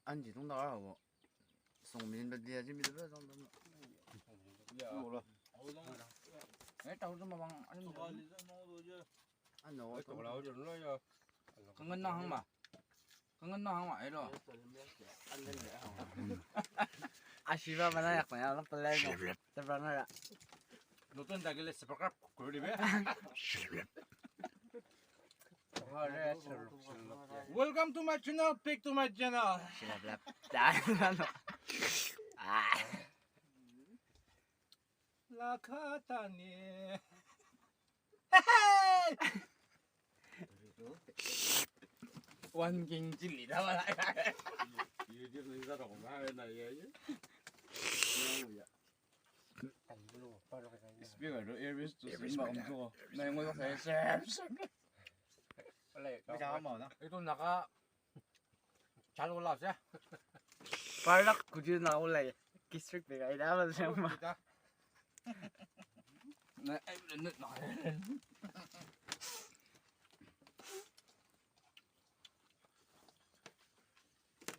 安吉东道二我送民的爹这边的上的。有了。哎，找这么帮，俺那我。Tụi lão rồi nó con ngân nó không mà. Con ngân nó không phải rồi. À, chị ba bên này nhặt này nó bên này rồi. Bên này là. Nó tên là cái list backup của đi bé. Welcome to my channel, pick to my channel. 라카타니. Quan chỉ lý đâu lại. Yêu chứ lý ra đồng hai bên này chứ. Speaker Aries to xin mà không thua. Này ngồi có thể xem. Bây giờ mở nó. 이거 나가 잘 올라왔어요? 빨락 굳이 나올래. 기스릭 내가 이러면 정말. 네,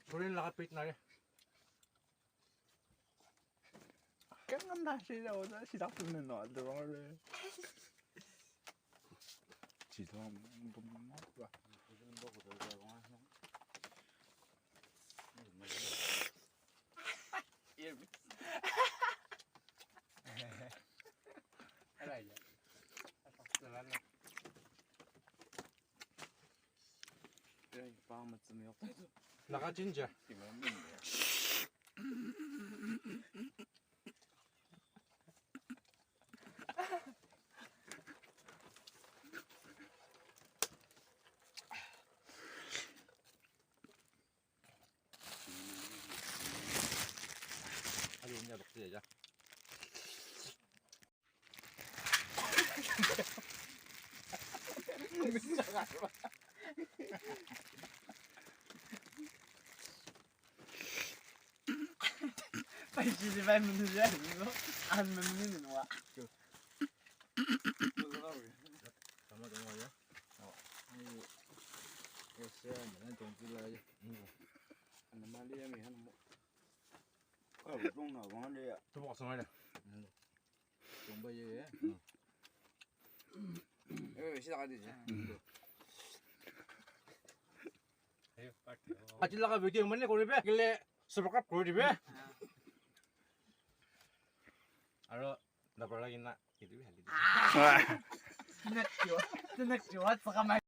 소리를 나가 나래. gangan na siya na siya puno no doon. 지도 한번 봐. Cái này vậy. 그래, 밤에 쯤에 없다. 나가 진짜. 아주 그냥 먹자. Phải chỉ về mình ra nó ăn mình như mình quá. 잠깐만 잠깐만요. ese mình trồng cái này. Anh mà đi mình ăn một. Ở trong nào có đi ạ. 또 먹었어 말이야. trồng bây giờ ấy. 여기 시작해야 되지. 아찔라가 video 맨날 고리배. 길래 수박값 고리배. 알아. 나 벌라긴나. 이리 왜 할리. Tinag siwa. Tinag siwa. Saka may